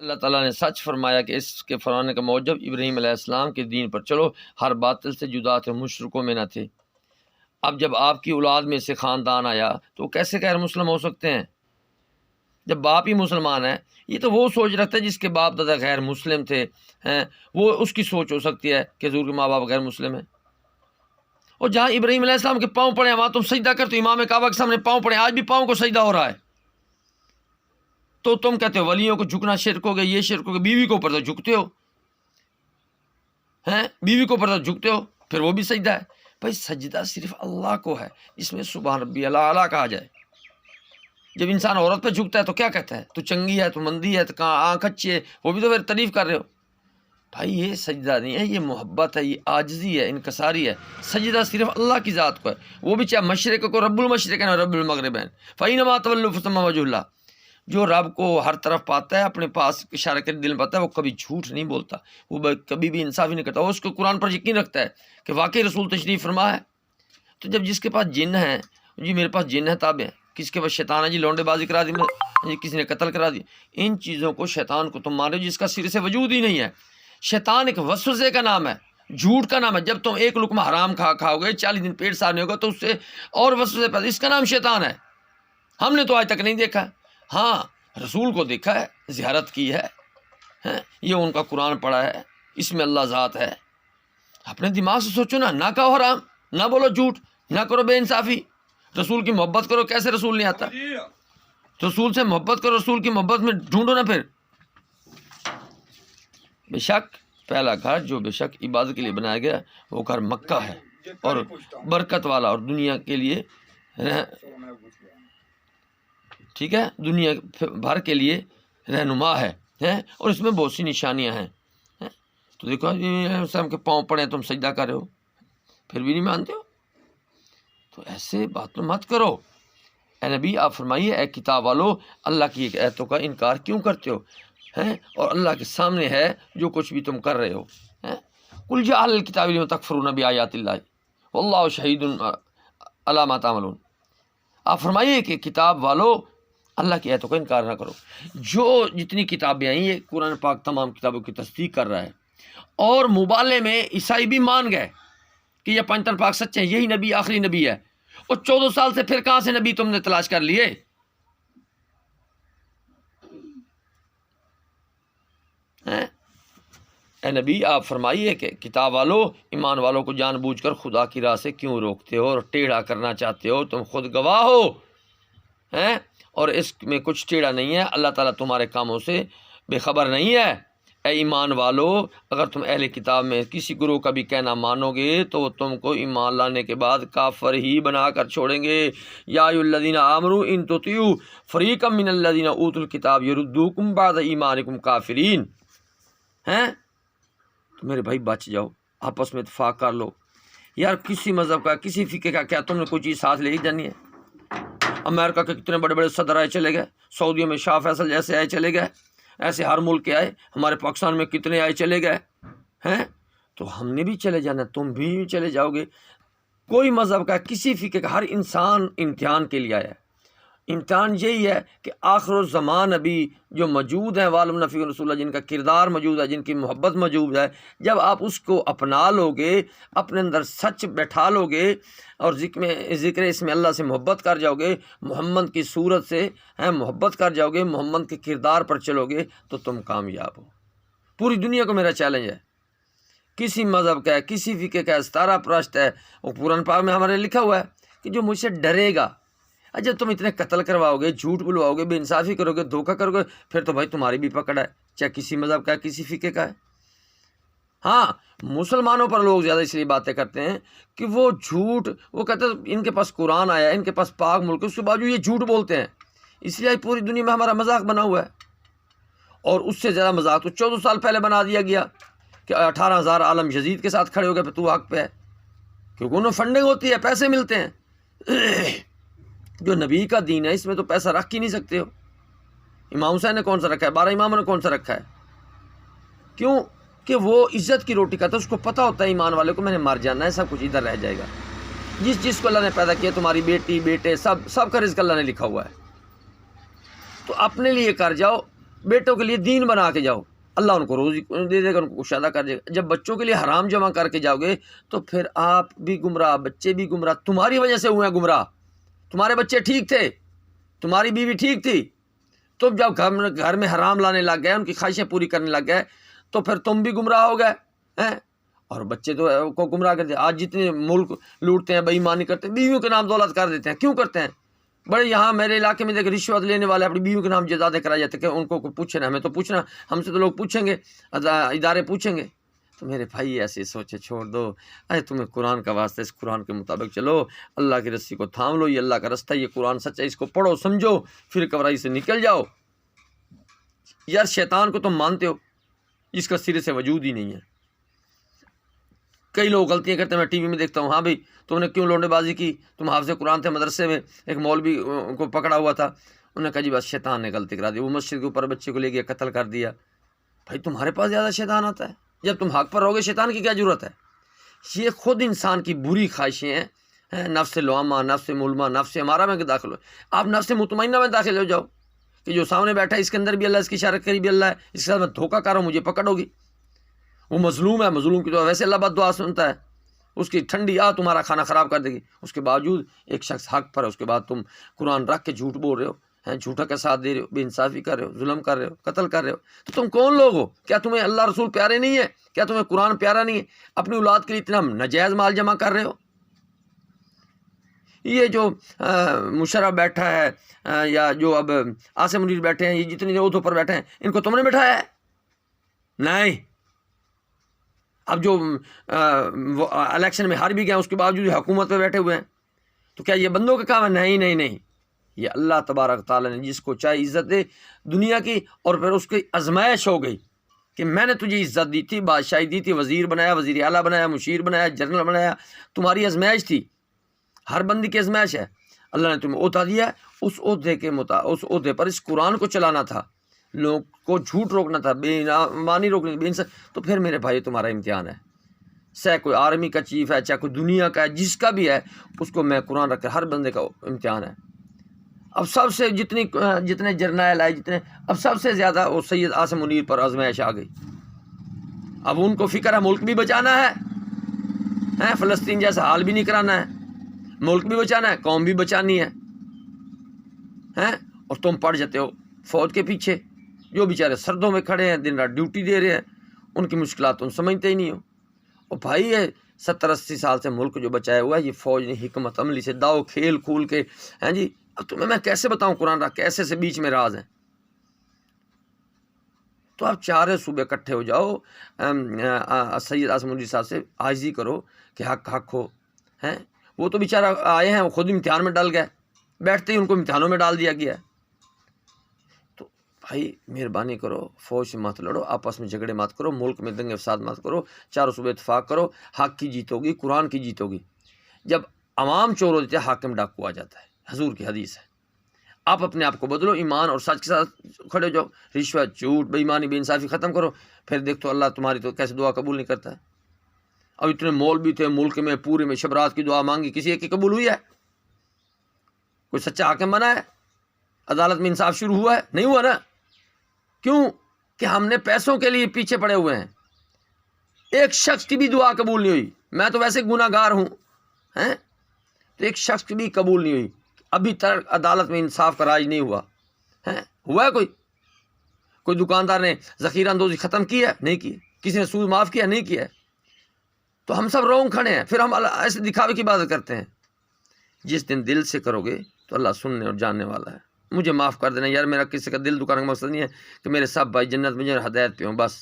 اللہ تعالیٰ نے سچ فرمایا کہ اس کے فرمانے کا موجب ابراہیم علیہ السلام کے دین پر چلو، ہر باطل سے جدا تھے، مشرکوں میں نہ تھے۔ اب جب آپ کی اولاد میں سے خاندان آیا تو وہ کیسے غیر مسلم ہو سکتے ہیں جب باپ ہی مسلمان ہے؟ یہ تو وہ سوچ رکھتا ہے جس کے باپ دادا غیر مسلم تھے، ہیں وہ اس کی سوچ ہو سکتی ہے کہ حضور کے ماں باپ غیر مسلم ہیں۔ اور جہاں ابراہیم علیہ السلام کے پاؤں پڑے ہیں وہاں تم سجدہ کرتے ہو، امام کعبہ کے سامنے پاؤں پڑے ہیں، آج بھی پاؤں کو سجدہ ہو رہا ہے، تو تم کہتے ہو ولیوں کو جھکنا شرک ہو گیا، یہ شرک ہو گیا، بیوی کے اوپر تو جھکتے ہو، ہیں بیوی کے اوپر تو جھکتے ہو، پھر وہ بھی سجدہ ہے۔ بھائی سجدہ صرف اللہ کو ہے، جس میں سبحان ربی اعلیٰ کہا جائے۔ جب انسان عورت پہ جھکتا ہے تو کیا کہتا ہے؟ تو چنگی ہے، تو مندی ہے، تو آنکھ اچھی ہے، وہ بھی تو پھر تعریف کر رہے ہو۔ بھائی یہ سجدہ نہیں ہے، یہ محبت ہے، یہ عاجزی ہے، انکساری ہے۔ سجدہ صرف اللہ کی ذات کو ہے، وہ بھی چاہے مشرق کو رب المشرق ہے رب المغرب ہے، فَإِنَّمَا تَوَلُّوا فَثَمَّ وَجْهُ اللَّهِ۔ جو رب کو ہر طرف پاتا ہے، اپنے پاس اشارہ کر دل میں پاتا ہے، وہ کبھی جھوٹ نہیں بولتا، وہ کبھی بھی انصافی نہیں کرتا، وہ اس کو قرآن پر یقین رکھتا ہے کہ واقعی رسول تشریف فرما ہے۔ تو جب جس کے پاس جن ہے، جی میرے پاس جن ہے تابع ہے، کس کے پاس شیطان ہے، جی لونڈے بازی کرا دی، جی کسی نے قتل کرا دی، ان چیزوں کو شیطان کو تم مان رہے ہو جس کا سر سے وجود ہی نہیں ہے۔ شیطان ایک وسوسے کا نام ہے، جھوٹ کا نام ہے۔ جب تم ایک لقمہ حرام کھاؤ گے، 40 دن پیٹ صاف نہیں ہوگا تو اس سے اور وسوسے پیدا، اس کا نام شیطان ہے۔ ہم نے تو آج تک نہیں دیکھا، ہاں رسول کو دیکھا ہے، زیارت کی ہے، یہ ان کا قرآن پڑھا ہے، اس میں اللہ ذات ہے۔ اپنے دماغ سے سوچو نا، نہ کہو حرام، نہ بولو جھوٹ، نہ کرو بے انصافی، رسول کی محبت کرو۔ کیسے رسول نہیں آتا؟ رسول سے محبت کرو، رسول کی محبت میں ڈھونڈو نا پھر۔ بے شک پہلا گھر جو بے شک عبادت کے لیے بنایا گیا وہ گھر مکہ ہے، اور برکت والا، اور دنیا کے لیے ٹھیک ہے، دنیا بھر کے لیے رہنما ہے، اور اس میں بہت سی نشانیاں ہیں۔ تو دیکھو ہم کے پاؤں پڑے ہیں، تم سجدہ کر رہے ہو، پھر بھی نہیں مانتے ہو، تو ایسے بات مت کرو۔ اے نبی آپ فرمائیے، اے کتاب والو، اللہ کی ایک آیتوں کا انکار کیوں کرتے ہو؟ اور اللہ کے سامنے ہے جو کچھ بھی تم کر رہے ہو۔ قل جاء اہل الکتاب لم تکفرون بآیات اللہ واللہ شہید علی ما تعملون۔ آپ فرمائیے کہ کتاب والو اللہ کی آیتوں کا انکار نہ کرو۔ جو جتنی کتابیں آئیں یہ قرآن پاک تمام کتابوں کی تصدیق کر رہا ہے، اور مبالغے میں عیسائی بھی مان گئے کہ یہ پنجتن پاک سچے ہیں، یہی نبی آخری نبی ہے۔ اور 14 سال سے پھر کہاں سے نبی تم نے تلاش کر لیے؟ اے نبی آپ فرمائیے کہ کتاب والو، ایمان والوں کو جان بوجھ کر خدا کی راہ سے کیوں روکتے ہو اور ٹیڑھا کرنا چاہتے ہو؟ تم خود گواہ ہو، اور اس میں کچھ ٹیڑھا نہیں ہے، اللہ تعالیٰ تمہارے کاموں سے بے خبر نہیں ہے۔ اے ایمان والو، اگر تم اہل کتاب میں کسی گروہ کا بھی کہنا مانو گے تو وہ تم کو ایمان لانے کے بعد کافر ہی بنا کر چھوڑیں گے۔ یا ایھا الذین آمنوا ان تطیعوا فریقا من الذین اوتوا الکتاب یردوکم بعد ایمانکم کافرین۔ تو میرے بھائی بچ جاؤ، آپس میں اتفاق کر لو۔ یار کسی مذہب کا، کسی فقہ کا کیا تم نے کوئی چیز ساتھ لے ہی جانی ہے؟ امریکہ کے کتنے بڑے بڑے صدر آئے چلے گئے، سعودیہ میں شاہ فیصل جیسے آئے چلے گئے، ایسے ہر ملک کے آئے، ہمارے پاکستان میں کتنے آئے چلے گئے، تو ہم نے بھی چلے جانا، تم بھی چلے جاؤ گے۔ کوئی مذہب کا، کسی فقہ کا، ہر انسان امتحان کے لیے آیا ہے۔ امتحان یہی ہے کہ آخر الزمان ابھی جو موجود ہیں، والم نفی رسول اللہ، جن کا کردار موجود ہے، جن کی محبت موجود ہے، جب آپ اس کو اپنا لو گے، اپنے اندر سچ بیٹھا لو گے، اور ذکر اس میں اللہ سے محبت کر جاؤ گے، محمد کی صورت سے محبت کر جاؤ گے، محمد کے کردار پر چلو گے، تو تم کامیاب ہو۔ پوری دنیا کو میرا چیلنج ہے، کسی مذہب کا ہے، کسی فقہ کا ہے، ستارہ پرست ہے، وہ قرآن پاک میں ہمارے لکھا ہوا ہے کہ جو مجھ سے ڈرے گا، جب تم اتنے قتل کرواؤ گے، جھوٹ بلواؤ گے، بے انصافی کرو گے، دھوکہ کرو گے، پھر تو بھائی تمہاری بھی پکڑ ہے، چاہے کسی مذہب کا ہے، کسی فقہ کا ہے۔ ہاں مسلمانوں پر لوگ زیادہ اس لیے باتیں کرتے ہیں کہ وہ جھوٹ، وہ کہتے ہیں ان کے پاس قرآن آیا ہے، ان کے پاس پاک ملک ہے، اس کے باوجود یہ جھوٹ بولتے ہیں، اس لیے پوری دنیا میں ہمارا مذاق بنا ہوا ہے۔ اور اس سے زیادہ مذاق تو 14 سال پہلے بنا دیا گیا کہ 18,000 عالم یزید کے ساتھ کھڑے ہو گئے پہ تو حق پہ ہے، کیونکہ انہیں فنڈنگ ہوتی ہے، پیسے ملتے ہیں۔ جو نبی کا دین ہے اس میں تو پیسہ رکھ ہی نہیں سکتے ہو۔ امام حسین نے کون سا رکھا ہے؟ 12 اماموں نے کون سا رکھا ہے؟ کیوں کہ وہ عزت کی روٹی کھاتا ہے، اس کو پتہ ہوتا ہے ایمان والے کو میں نے مر جانا ہے، سب کچھ ادھر رہ جائے گا۔ جس کو اللہ نے پیدا کیا، تمہاری بیٹی بیٹے سب کا رزق اللہ نے لکھا ہوا ہے، تو اپنے لیے کر جاؤ، بیٹوں کے لیے دین بنا کے جاؤ، اللہ ان کو روزی دے دے گا، ان کو کشادہ کر دے گا۔ جب بچوں کے لیے حرام جمع کر کے جاؤ گے تو پھر آپ بھی گمراہ، بچے بھی گمراہ، تمہاری وجہ سے ہوئے ہیں گمراہ۔ تمہارے بچے ٹھیک تھے، تمہاری بیوی ٹھیک تھی، تم جب گھر میں حرام لانے لگ گئے، ان کی خواہشیں پوری کرنے لگ گئے تو پھر تم بھی گمراہ ہو گئے ہیں، اور بچے تو کو گمراہ کرتے ہیں۔ آج جتنے ملک لوٹتے ہیں، بے ایمانی کرتے ہیں، بیویوں کے نام دولت کر دیتے ہیں۔ کیوں کرتے ہیں؟ بڑے یہاں میرے علاقے میں دیکھ رشوت لینے والے اپنی بیویوں کے نام جائیدادیں کرائی جاتے ہیں کہ ان کو پوچھیں نا، ہمیں تو پوچھنا، ہم سے تو لوگ پوچھیں گے، ادارے پوچھیں گے۔ تو میرے بھائی ایسے سوچے چھوڑ دو، اے تمہیں قرآن کا واسطہ، اس قرآن کے مطابق چلو، اللہ کی رسی کو تھام لو، یہ اللہ کا رستہ، یہ قرآن سچ ہے، اس کو پڑھو سمجھو، پھر کبرائی سے نکل جاؤ۔ یار شیطان کو تم مانتے ہو، اس کا سرے سے وجود ہی نہیں ہے۔ کئی لوگ غلطیاں کرتے ہیں، میں ٹی وی میں دیکھتا ہوں، ہاں بھائی تم نے کیوں لونڈے بازی کی، تم حافظ قرآن تھے، مدرسے میں ایک مولوی کو پکڑا ہوا تھا، انہوں نے کہا جی بس شیطان نے غلطی کرا دی، وہ مسجد کے اوپر بچے کو لے گیا، قتل کر دیا۔ بھائی تمہارے پاس زیادہ شیطان آتا ہے، جب تم حق پر رہو گے شیطان کی کیا ضرورت ہے؟ یہ خود انسان کی بری خواہشیں ہیں، نفس لوامہ، نفس ملمہ، نفس امارہ میں داخل ہو۔ آپ نفس مطمئنہ میں داخل ہو جاؤ کہ جو سامنے بیٹھا ہے اس کے اندر بھی اللہ، اس کی اشارت کری بھی اللہ ہے، اس کے ساتھ میں دھوکہ کر رہا ہوں، مجھے پکڑو گی۔ وہ مظلوم ہے، مظلوم کی تو ویسے اللہ بد دعا سنتا ہے، اس کی ٹھنڈی تمہارا کھانا خراب کر دے گی۔ اس کے باوجود ایک شخص حق پر ہے، اس کے بعد تم قرآن رکھ کے جھوٹ بول رہے ہو، جھوٹا کا ساتھ دے رہے ہو، بے انصافی کر رہے ہو، ظلم کر رہے ہو، قتل کر رہے ہو۔ تو تم کون لوگ ہو؟ کیا تمہیں اللہ رسول پیارے نہیں ہے؟ کیا تمہیں قرآن پیارا نہیں ہے؟ اپنی اولاد کے لیے اتنا ناجائز مال جمع کر رہے ہو۔ یہ جو مشرف بیٹھا ہے یا جو اب عاصم منیر بیٹھے ہیں، یہ جتنے عہدوں پر بیٹھے ہیں، ان کو تم نے بٹھایا ہے؟ نہیں۔ اب جو الیکشن میں ہار بھی گئے اس کے باوجود حکومت پہ بیٹھے ہوئے ہیں، تو کیا یہ بندوں کا کام ہے؟ نہیں نہیں نہیں، یہ اللہ تبارک تعالیٰ نے جس کو چاہے عزت دے دنیا کی، اور پھر اس کی آزمائش ہو گئی کہ میں نے تجھے عزت دی تھی، بادشاہی دی تھی، وزیر بنایا، وزیر اعلیٰ بنایا، مشیر بنایا، جنرل بنایا، تمہاری آزمائش تھی، ہر بندی کی آزمائش ہے۔ اللہ نے تمہیں عہدہ دیا، اس عہدے پر اس قرآن کو چلانا تھا، لوگ کو جھوٹ روکنا تھا، بے ایمانی روکنی، بے انصاف۔ تو پھر میرے بھائی تمہارا امتحان ہے، چاہے کوئی آرمی کا چیف ہے، چاہے کوئی دنیا کا ہے، جس کا بھی ہے، اس کو میں قرآن رکھ کر ہر بندے کا امتحان ہے۔ اب سب سے جتنے جرنیل آئے، اب سب سے زیادہ وہ سید عاصم منیر پر آزمائش آ گئی۔ اب ان کو فکر ہے ملک بھی بچانا ہے، فلسطین جیسا حال بھی نہیں کرانا ہے، ملک بھی بچانا ہے، قوم بھی بچانی ہے، اور تم پڑ جاتے ہو فوج کے پیچھے، جو بیچارے سردوں میں کھڑے ہیں، دن رات ڈیوٹی دے رہے ہیں، ان کی مشکلات تم سمجھتے ہی نہیں ہو۔ اور بھائی یہ 70-80 سال سے ملک جو بچایا ہوا ہے، یہ فوج نے حکمت عملی سے داؤ کھیل کھول کے، جی اب تمہیں میں کیسے بتاؤں قرآن رکھ کے، ایسے سے بیچ میں راز ہیں۔ تو آپ چارے صوبے اکٹھے ہو جاؤ، سید عاصم منیر صاحب سے عاجزی کرو کہ حق حق ہو۔ وہ تو بیچارہ آئے ہیں، وہ خود امتحان میں ڈال گئے، بیٹھتے ہی ان کو امتحانوں میں ڈال دیا گیا ہے۔ تو بھائی مہربانی کرو، فوج سے مت لڑو، آپس میں جھگڑے مت کرو، ملک میں دنگے فساد مت کرو، چاروں صوبے اتفاق کرو، حق کی جیت ہوگی، قرآن کی جیت ہوگی۔ جب عوام چور ہو جاتے ہیں، حاکم ڈاکو آ جاتا ہے، حضور کی حدیث ہے۔ آپ اپنے آپ کو بدلو، ایمان اور سچ کے ساتھ کھڑے ہو جاؤ، رشوت، جھوٹ، بے ایمانی، بے انصافی ختم کرو، پھر دیکھ تو اللہ تمہاری تو کیسے دعا قبول نہیں کرتا ہے۔ اب اتنے مولوی تھے ملک میں، پورے میں شبرات کی دعا مانگی، کسی ایک کی قبول ہوئی ہے؟ کوئی سچا حاکم بنا ہے؟ عدالت میں انصاف شروع ہوا ہے؟ نہیں ہوا نا۔ کیوں؟ کہ ہم نے پیسوں کے لیے پیچھے پڑے ہوئے ہیں۔ ایک شخص کی بھی دعا قبول نہیں ہوئی، میں تو ویسے گناہ گار ہوں، تو ایک شخص کی بھی قبول نہیں ہوئی، ابھی تک عدالت میں انصاف کا راج نہیں ہوا۔ ہوا ہے کوئی دکاندار نے ذخیرہ اندوزی ختم کی ہے؟ نہیں کی۔ کسی نے سود معاف کیا؟ نہیں کیا۔ تو ہم سب رونگ کھڑے ہیں، پھر ہم ایسے دکھاوے کی عبادت کرتے ہیں۔ جس دن دل سے کرو گے تو اللہ سننے اور جاننے والا ہے۔ مجھے معاف کر دینا یار، میرا کسی کا دل دکھانے کا مقصد نہیں ہے کہ میرے سب بھائی جنت میں جو ہدایت پہ ہوں، بس۔